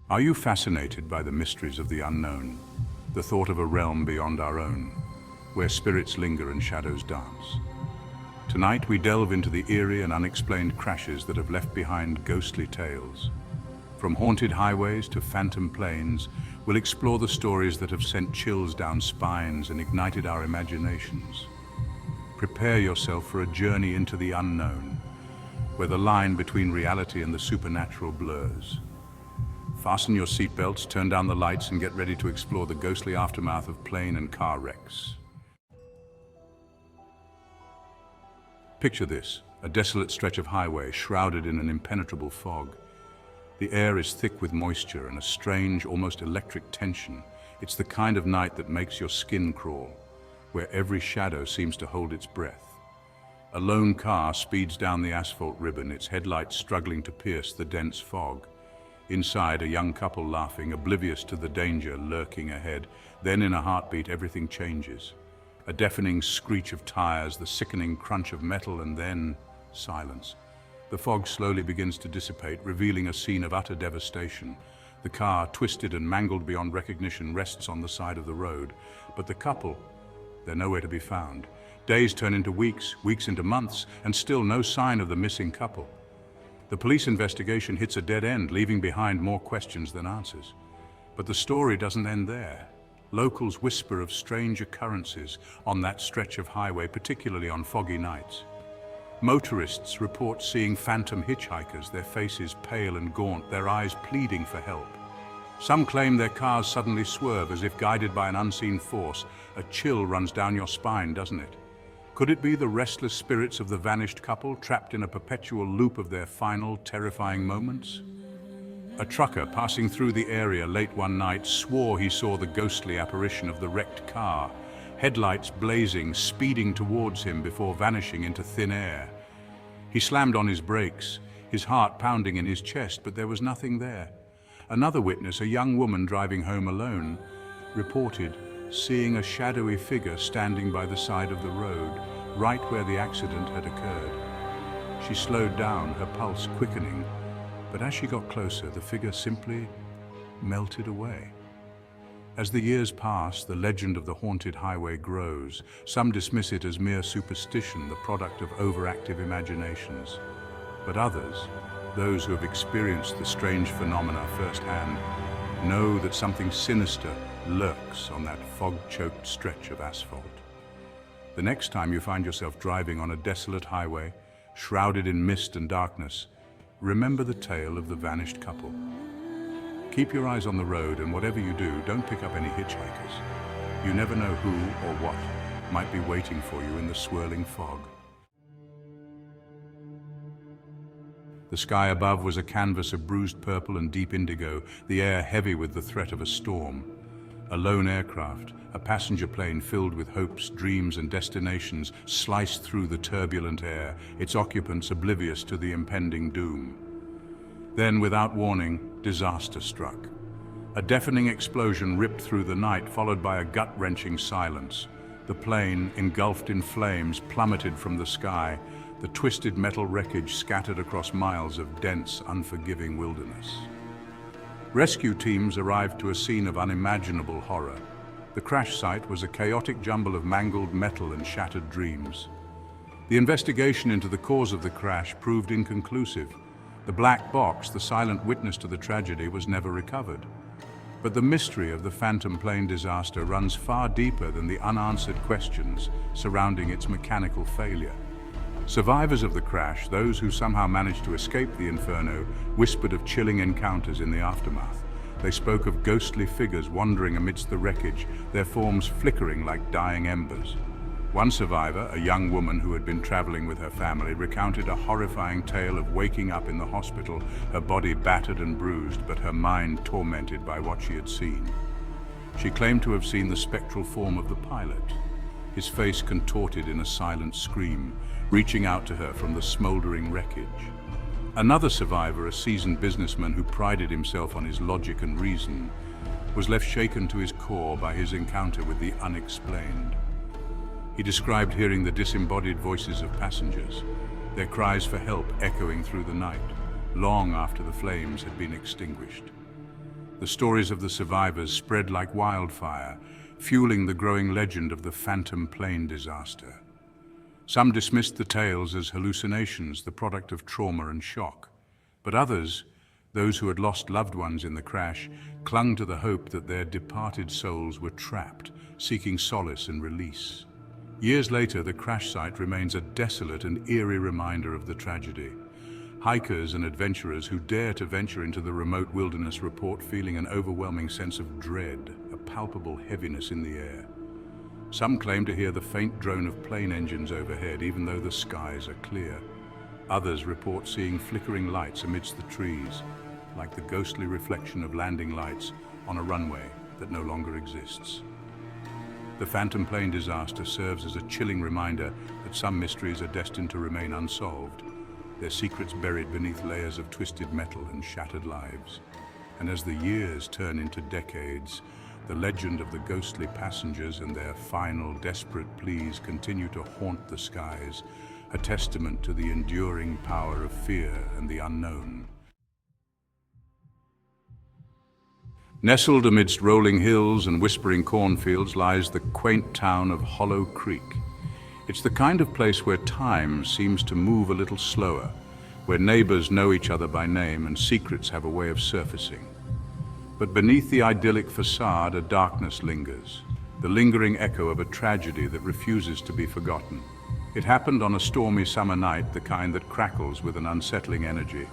Are you fascinated by the mysteries of the unknown, the thought of a realm beyond our own, where spirits linger and shadows dance? Tonight we delve into the eerie and unexplained crashes that have left behind ghostly tales. From haunted highways to phantom planes, we'll explore the stories that have sent chills down spines and ignited our imaginations. Prepare yourself for a journey into the unknown, where the line between reality and the supernatural blurs. Fasten your seatbelts, turn down the lights, and get ready to explore the ghostly aftermath of plane and car wrecks. Picture this, a desolate stretch of highway shrouded in an impenetrable fog. The air is thick with moisture and a strange, almost electric tension. It's the kind of night that makes your skin crawl, where every shadow seems to hold its breath. A lone car speeds down the asphalt ribbon, its headlights struggling to pierce the dense fog. Inside, a young couple laughing, oblivious to the danger lurking ahead. Then, in a heartbeat, everything changes. A deafening screech of tires, the sickening crunch of metal, and then silence. The fog slowly begins to dissipate, revealing a scene of utter devastation. The car, twisted and mangled beyond recognition, rests on the side of the road. But the couple, they're nowhere to be found. Days turn into weeks, weeks into months, and still no sign of the missing couple. The police investigation hits a dead end, leaving behind more questions than answers. But the story doesn't end there. Locals whisper of strange occurrences on that stretch of highway, particularly on foggy nights. Motorists report seeing phantom hitchhikers, their faces pale and gaunt, their eyes pleading for help. Some claim their cars suddenly swerve as if guided by an unseen force. A chill runs down your spine, doesn't it? Could it be the restless spirits of the vanished couple, trapped in a perpetual loop of their final, terrifying moments? A trucker passing through the area late one night swore he saw the ghostly apparition of the wrecked car, headlights blazing, speeding towards him before vanishing into thin air. He slammed on his brakes, his heart pounding in his chest, but there was nothing there. Another witness, a young woman driving home alone, reported seeing a shadowy figure standing by the side of the road, right where the accident had occurred. She slowed down, her pulse quickening, but as she got closer, the figure simply melted away. As the years pass, the legend of the haunted highway grows. Some dismiss it as mere superstition, the product of overactive imaginations. But others, those who have experienced the strange phenomena firsthand, know that something sinister lurks on that fog-choked stretch of asphalt. The next time you find yourself driving on a desolate highway, shrouded in mist and darkness, remember the tale of the vanished couple. Keep your eyes on the road, and whatever you do, don't pick up any hitchhikers. You never know who or what might be waiting for you in the swirling fog. The sky above was a canvas of bruised purple and deep indigo, the air heavy with the threat of a storm. A lone aircraft, a passenger plane filled with hopes, dreams, and destinations, sliced through the turbulent air, its occupants oblivious to the impending doom. Then, without warning, disaster struck. A deafening explosion ripped through the night, followed by a gut-wrenching silence. The plane, engulfed in flames, plummeted from the sky, the twisted metal wreckage scattered across miles of dense, unforgiving wilderness. Rescue teams arrived to a scene of unimaginable horror. The crash site was a chaotic jumble of mangled metal and shattered dreams. The investigation into the cause of the crash proved inconclusive. The black box, the silent witness to the tragedy, was never recovered. But the mystery of the phantom plane disaster runs far deeper than the unanswered questions surrounding its mechanical failure. Survivors of the crash, those who somehow managed to escape the inferno, whispered of chilling encounters in the aftermath. They spoke of ghostly figures wandering amidst the wreckage, their forms flickering like dying embers. One survivor, a young woman who had been traveling with her family, recounted a horrifying tale of waking up in the hospital, her body battered and bruised, but her mind tormented by what she had seen. She claimed to have seen the spectral form of the pilot, his face contorted in a silent scream, reaching out to her from the smoldering wreckage. Another survivor, a seasoned businessman who prided himself on his logic and reason, was left shaken to his core by his encounter with the unexplained. He described hearing the disembodied voices of passengers, their cries for help echoing through the night, long after the flames had been extinguished. The stories of the survivors spread like wildfire, fueling the growing legend of the Phantom Plane disaster. Some dismissed the tales as hallucinations, the product of trauma and shock. But others, those who had lost loved ones in the crash, clung to the hope that their departed souls were trapped, seeking solace and release. Years later, the crash site remains a desolate and eerie reminder of the tragedy. Hikers and adventurers who dare to venture into the remote wilderness report feeling an overwhelming sense of dread, a palpable heaviness in the air. Some claim to hear the faint drone of plane engines overhead, even though the skies are clear. Others report seeing flickering lights amidst the trees, like the ghostly reflection of landing lights on a runway that no longer exists. The Phantom Plane disaster serves as a chilling reminder that some mysteries are destined to remain unsolved, their secrets buried beneath layers of twisted metal and shattered lives. And as the years turn into decades, the legend of the ghostly passengers and their final desperate pleas continue to haunt the skies, a testament to the enduring power of fear and the unknown. Nestled amidst rolling hills and whispering cornfields lies the quaint town of Hollow Creek. It's the kind of place where time seems to move a little slower, where neighbors know each other by name and secrets have a way of surfacing. But beneath the idyllic facade, a darkness lingers, the lingering echo of a tragedy that refuses to be forgotten. It happened on a stormy summer night, the kind that crackles with an unsettling energy.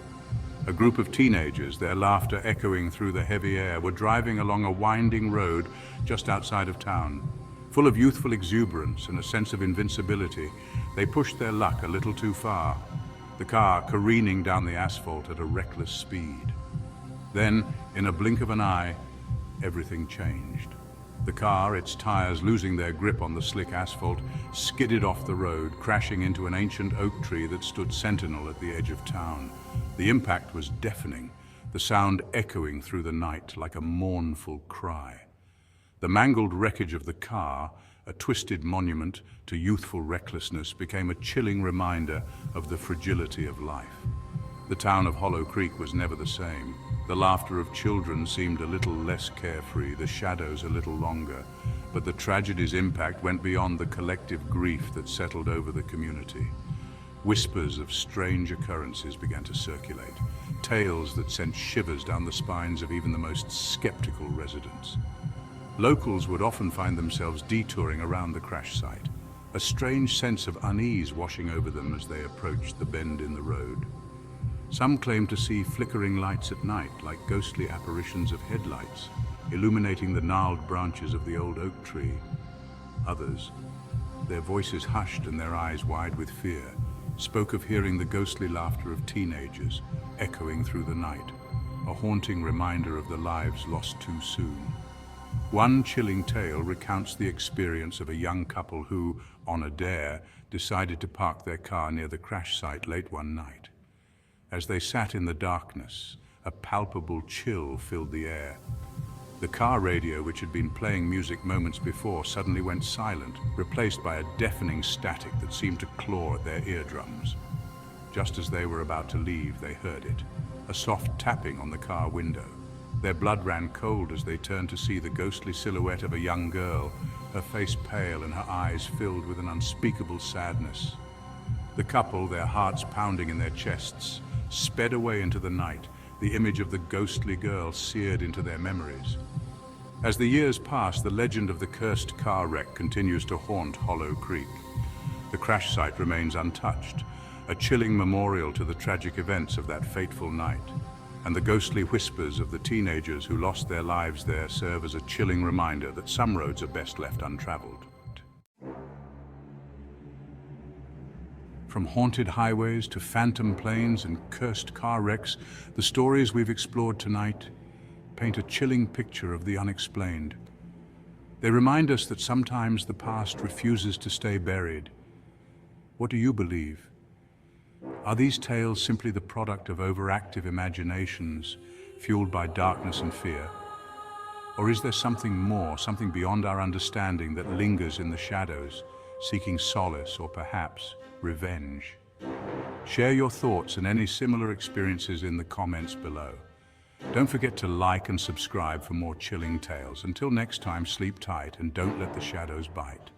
A group of teenagers, their laughter echoing through the heavy air, were driving along a winding road just outside of town. Full of youthful exuberance and a sense of invincibility, they pushed their luck a little too far, the car careening down the asphalt at a reckless speed. Then, in a blink of an eye, everything changed. The car, its tires losing their grip on the slick asphalt, skidded off the road, crashing into an ancient oak tree that stood sentinel at the edge of town. The impact was deafening, the sound echoing through the night like a mournful cry. The mangled wreckage of the car, a twisted monument to youthful recklessness, became a chilling reminder of the fragility of life. The town of Hollow Creek was never the same. The laughter of children seemed a little less carefree, the shadows a little longer, but the tragedy's impact went beyond the collective grief that settled over the community. Whispers of strange occurrences began to circulate, tales that sent shivers down the spines of even the most skeptical residents. Locals would often find themselves detouring around the crash site, a strange sense of unease washing over them as they approached the bend in the road. Some claimed to see flickering lights at night, like ghostly apparitions of headlights, illuminating the gnarled branches of the old oak tree. Others, their voices hushed and their eyes wide with fear, spoke of hearing the ghostly laughter of teenagers echoing through the night, a haunting reminder of the lives lost too soon. One chilling tale recounts the experience of a young couple who, on a dare, decided to park their car near the crash site late one night. As they sat in the darkness, a palpable chill filled the air. The car radio, which had been playing music moments before, suddenly went silent, replaced by a deafening static that seemed to claw at their eardrums. Just as they were about to leave, they heard it, a soft tapping on the car window. Their blood ran cold as they turned to see the ghostly silhouette of a young girl, her face pale and her eyes filled with an unspeakable sadness. The couple, their hearts pounding in their chests, sped away into the night, the image of the ghostly girl seared into their memories. As the years pass, the legend of the cursed car wreck continues to haunt Hollow Creek. The crash site remains untouched, a chilling memorial to the tragic events of that fateful night. And the ghostly whispers of the teenagers who lost their lives there serve as a chilling reminder that some roads are best left untraveled. From haunted highways to phantom planes and cursed car wrecks, the stories we've explored tonight paint a chilling picture of the unexplained. They remind us that sometimes the past refuses to stay buried. What do you believe? Are these tales simply the product of overactive imaginations fueled by darkness and fear? Or is there something more, something beyond our understanding that lingers in the shadows, seeking solace or perhaps revenge? Share your thoughts and any similar experiences in the comments below. Don't forget to like and subscribe for more chilling tales. Until next time, sleep tight and don't let the shadows bite.